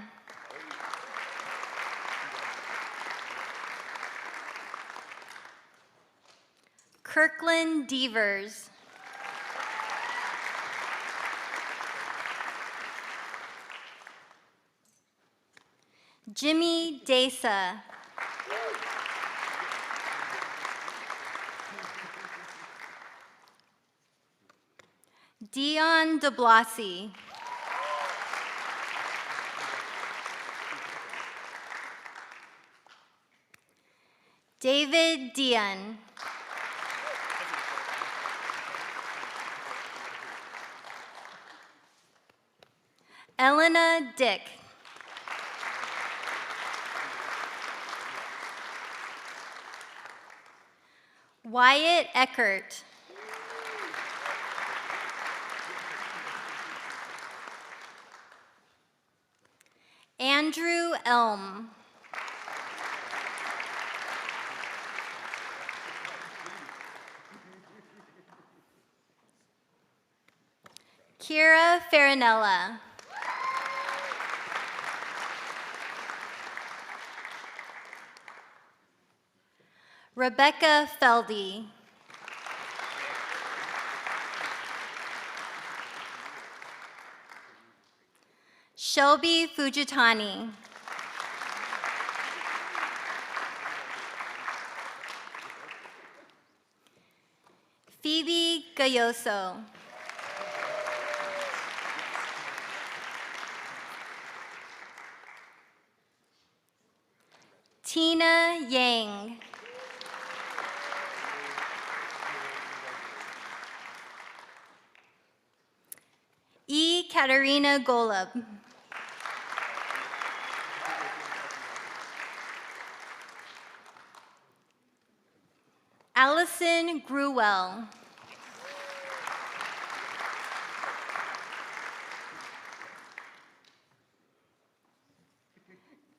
Kirkland Devers. Jimmy Desa. Leon de Blasi. David Dian. Elena Dick. Wyatt Eckert. Andrew Elm. Kira Farinella. Rebecca Feldy. Shelby Fujitani. Phoebe Gayoso. Tina Yang. E. Katerina Golub. Allison Gruwell.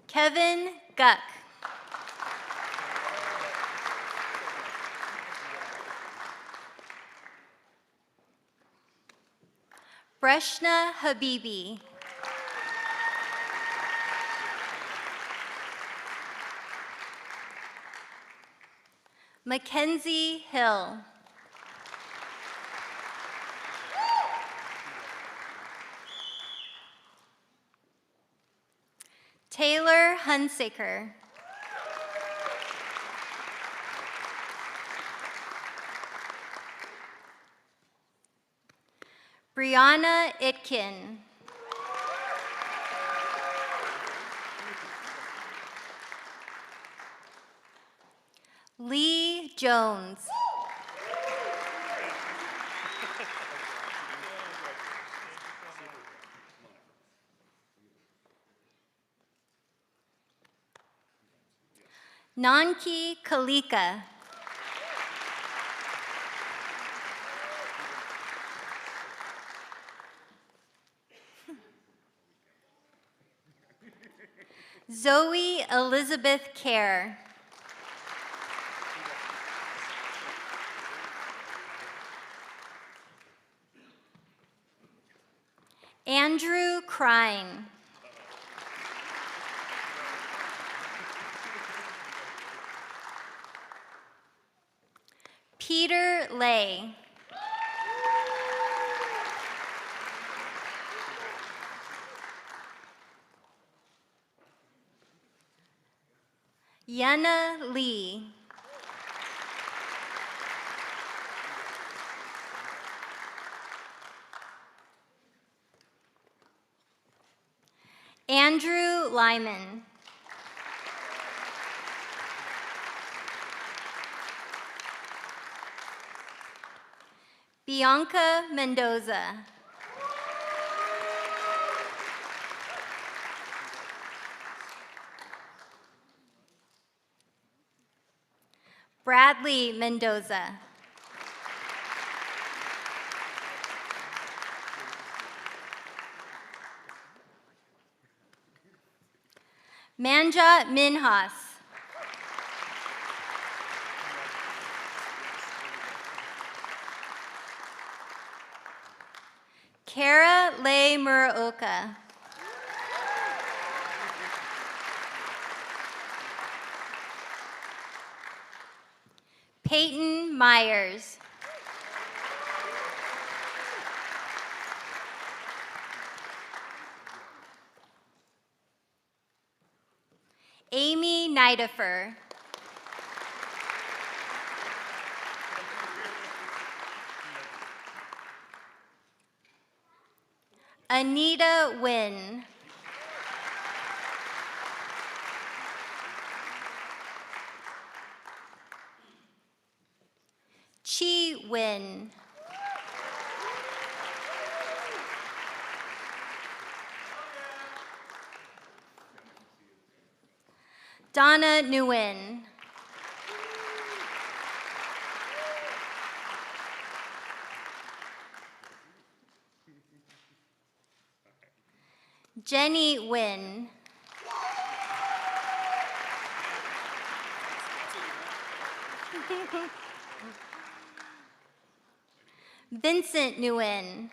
Kevin Guck. Breshna Habibi. Mackenzie Hill. Taylor Hunsaker. Brianna Itkin. Lee Jones. Nanki Kalika. Zoe Elizabeth Kerr. Andrew Crine. Peter Lay. Yenna Lee. Andrew Lyman. Bianca Mendoza. Bradley Mendoza. Manjot Minhas. Kara Leigh Muraoka. Peyton Myers. Amy Nidifer. Anita Nguyen. Chi Nguyen. Donna Nguyen. Jenny Nguyen. Vincent Nguyen.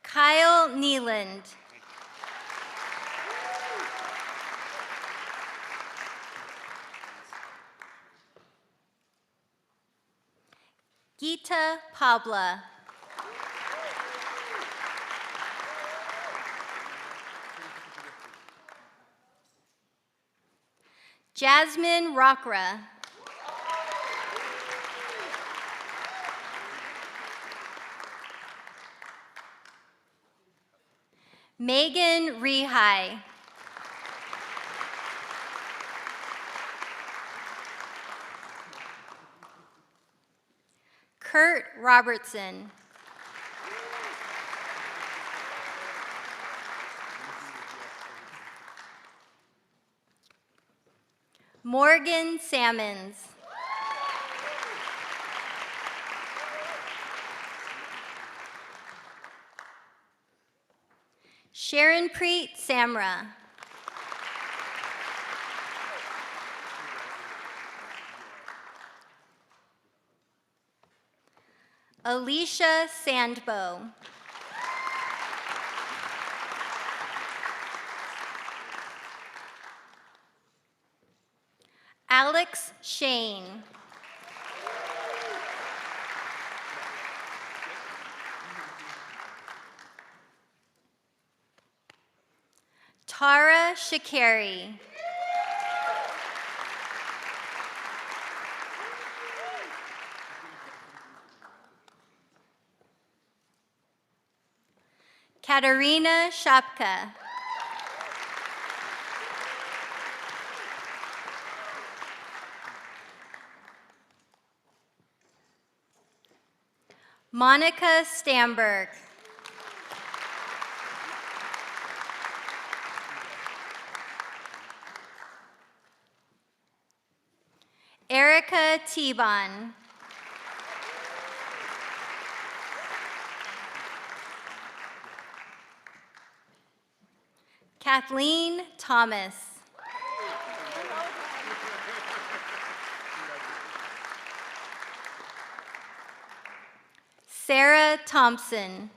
Kyle Neeland. Gita Pabla. Jasmine Rockra. Megan Rehai. Kurt Robertson. Morgan Sammons. Sharon Preet Samra. Alicia Sandbow. Alex Shane. Tara Shakari. Katarina Shapka. Monica Stamberg. Erica Tebon. Kathleen Thomas. Sarah Thompson.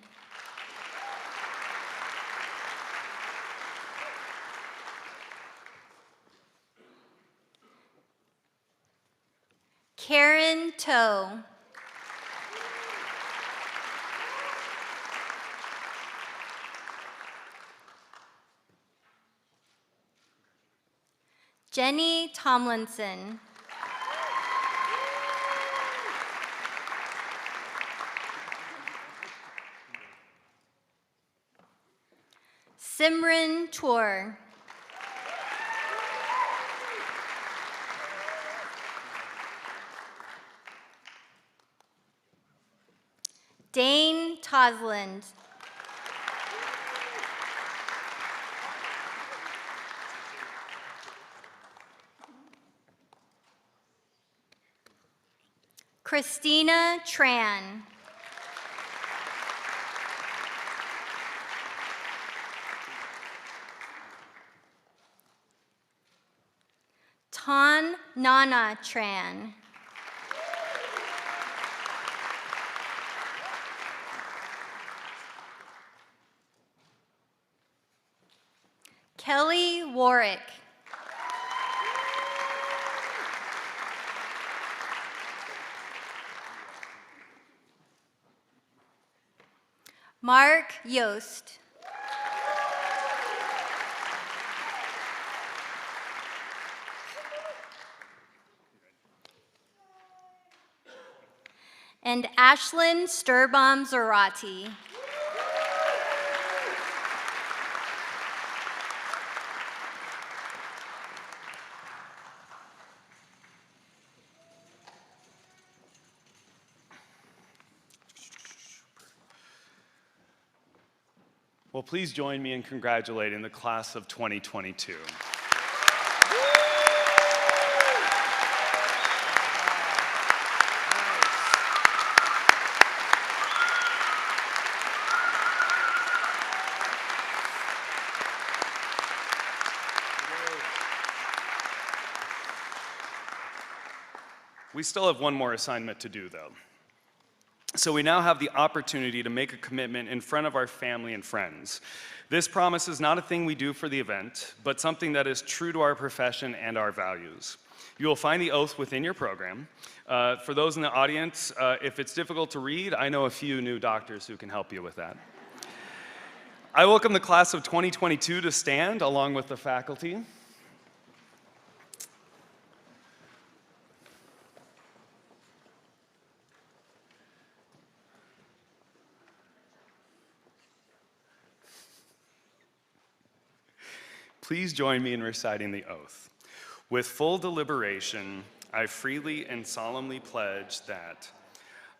Karen Toe. Jenny Tomlinson. Simran Tour. Dane Tosland. Christina Tran. Tan Nana Tran. Kelly Warwick. Mark Yost. and Ashlyn Sturbaum-Zarati. Well, please join me in congratulating the class of 2022. We still have one more assignment to do, though. So we now have the opportunity to make a commitment in front of our family and friends. This promise is not a thing we do for the event, but something that is true to our profession and our values. You will find the oath within your program. For those in the audience, if it's difficult to read, I know a few new doctors who can help you with that. I welcome the class of 2022 to stand along with the faculty. Please join me in reciting the oath. With full deliberation, I freely and solemnly pledge that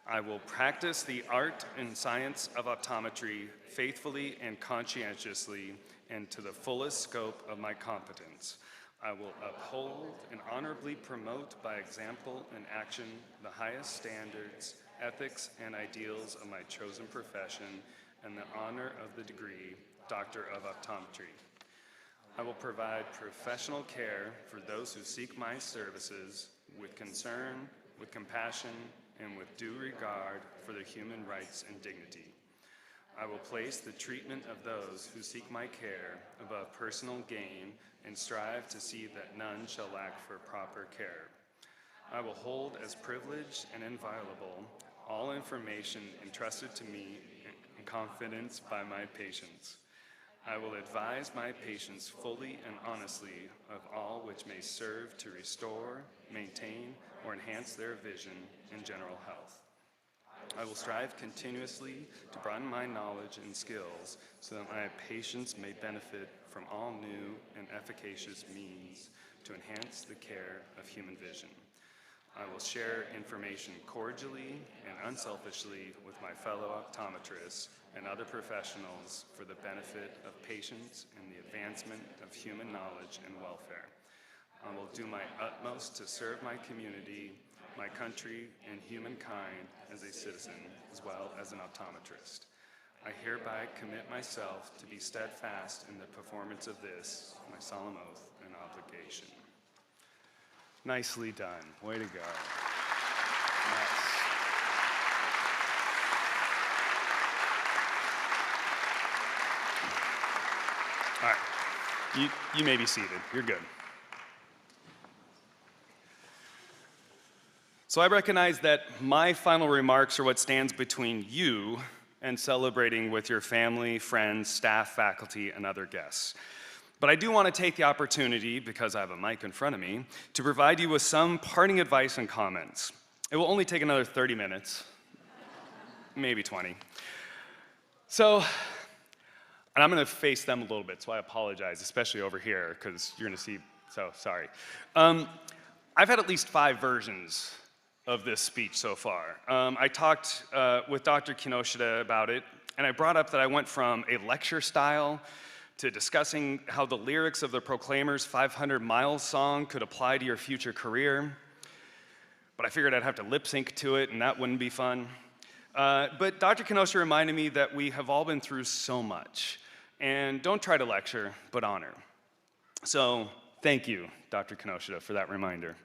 I will practice the art and science of optometry faithfully and conscientiously and to the fullest scope of my competence. I will uphold and honorably promote by example and action the highest standards, ethics, and ideals of my chosen profession and the honor of the degree Doctor of Optometry. I will provide professional care for those who seek my services with concern, with compassion, and with due regard for their human rights and dignity. I will place the treatment of those who seek my care above personal gain and strive to see that none shall lack for proper care. I will hold as privileged and inviolable all information entrusted to me in confidence by my patients. I will advise my patients fully and honestly of all which may serve to restore, maintain, or enhance their vision and general health. I will strive continuously to broaden my knowledge and skills so that my patients may benefit from all new and efficacious means to enhance the care of human vision. I will share information cordially and unselfishly with my fellow optometrists and other professionals for the benefit of patients and the advancement of human knowledge and welfare. I will do my utmost to serve my community, my country, and humankind as a citizen, as well as an optometrist. I hereby commit myself to be steadfast in the performance of this, my solemn oath and obligation. Nicely done. Way to go. Nice. All right, you may be seated. You're good. So I recognize that my final remarks are what stands between you and celebrating with your family, friends, staff, faculty, and other guests. But I do want to take the opportunity, because I have a mic in front of me, to provide you with some parting advice and comments. It will only take another 30 minutes, maybe 20. So, and I'm going to face them a little bit, so I apologize, especially over here, because you're going to see, so sorry. I've had at least 5 versions of this speech so far. I talked with Dr. Kinoshita about it, and I brought up that I went from a lecture style to discussing how the lyrics of the Proclaimers' 500 Miles song could apply to your future career. But I figured I'd have to lip sync to it, and that wouldn't be fun. But Dr. Kinoshita reminded me that we have all been through so much. And don't try to lecture, but honor. So thank you, Dr. Kinoshita, for that reminder.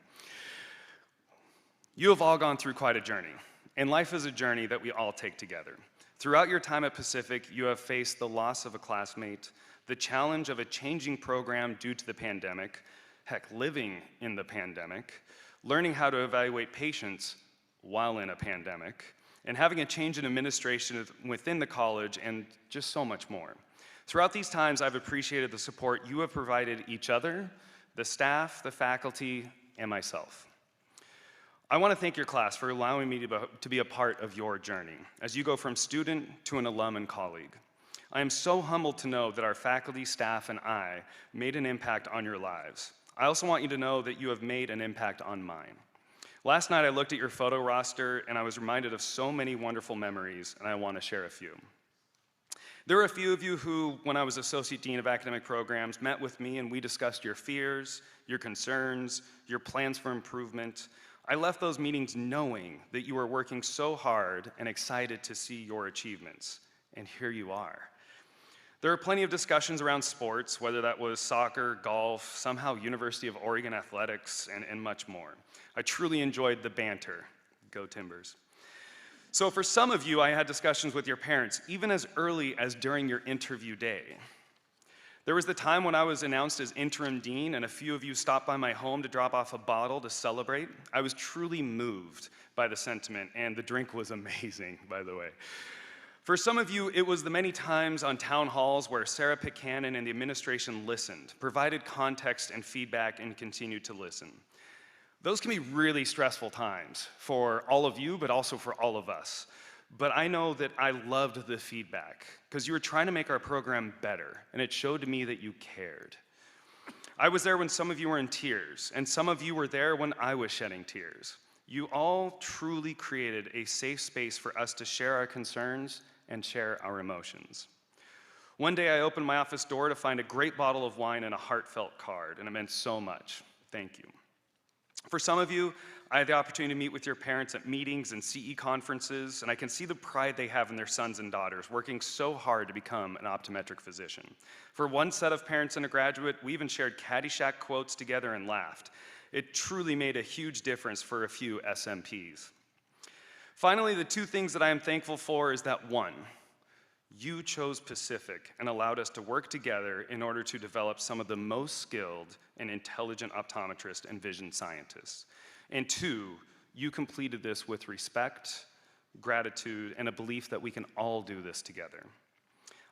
You have all gone through quite a journey, and life is a journey that we all take together. Throughout your time at Pacific, you have faced the loss of a classmate, the challenge of a changing program due to the pandemic, heck, living in the pandemic, learning how to evaluate patients while in a pandemic, and having a change in administration within the college, and just so much more. Throughout these times, I've appreciated the support you have provided each other, the staff, the faculty, and myself. I want to thank your class for allowing me to be a part of your journey as you go from student to an alum and colleague. I am so humbled to know that our faculty, staff, and I made an impact on your lives. I also want you to know that you have made an impact on mine. Last night I looked at your photo roster and I was reminded of so many wonderful memories, and I want to share a few. There were a few of you who, when I was Associate Dean of Academic Programs, met with me and we discussed your fears, your concerns, your plans for improvement. I left those meetings knowing that you were working so hard and excited to see your achievements, and here you are. There were plenty of discussions around sports, whether that was soccer, golf, somehow University of Oregon athletics, and much more. I truly enjoyed the banter. Go Timbers. So for some of you, I had discussions with your parents, even as early as during your interview day. There was the time when I was announced as interim dean, and a few of you stopped by my home to drop off a bottle to celebrate. I was truly moved by the sentiment, and the drink was amazing, by the way. For some of you, it was the many times on town halls where Sarah Pickhannon and the administration listened, provided context and feedback, and continued to listen. Those can be really stressful times for all of you, but also for all of us. But I know that I loved the feedback because you were trying to make our program better, and it showed to me that you cared. I was there when some of you were in tears, and some of you were there when I was shedding tears. You all truly created a safe space for us to share our concerns and share our emotions. One day I opened my office door to find a great bottle of wine and a heartfelt card, and it meant so much. Thank you. For some of you, I had the opportunity to meet with your parents at meetings and CE conferences, and I can see the pride they have in their sons and daughters working so hard to become an optometric physician. For one set of parents and a graduate, we even shared Caddyshack quotes together and laughed. It truly made a huge difference for a few SMPs. Finally, the two things that I am thankful for is that one, you chose Pacific and allowed us to work together in order to develop some of the most skilled and intelligent optometrists and vision scientists. And two, you completed this with respect, gratitude, and a belief that we can all do this together.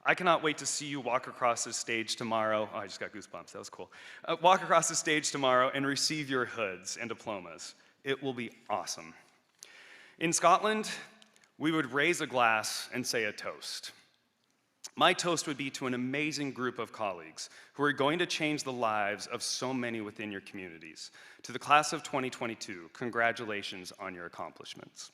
I cannot wait to see you walk across this stage tomorrow. Oh, I just got goosebumps, that was cool. Walk across the stage tomorrow and receive your hoods and diplomas. It will be awesome. In Scotland, we would raise a glass and say a toast. My toast would be to an amazing group of colleagues who are going to change the lives of so many within your communities. To the class of 2022, congratulations on your accomplishments.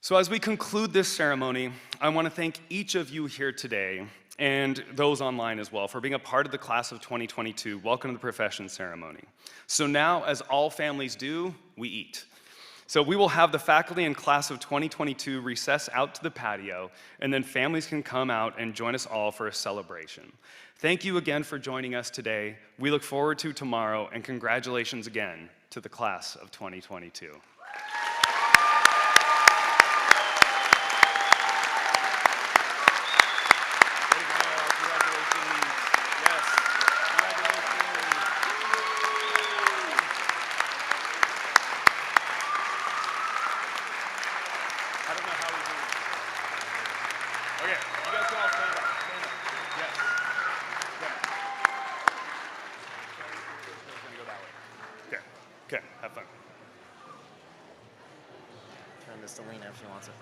So as we conclude this ceremony, I want to thank each of you here today and those online as well for being a part of the class of 2022 Welcome to the Profession ceremony. So now, as all families do, we eat. So we will have the faculty and class of 2022 recess out to the patio, and then families can come out and join us all for a celebration. Thank you again for joining us today. We look forward to tomorrow, and congratulations again to the class of 2022. If she wants it.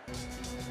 you.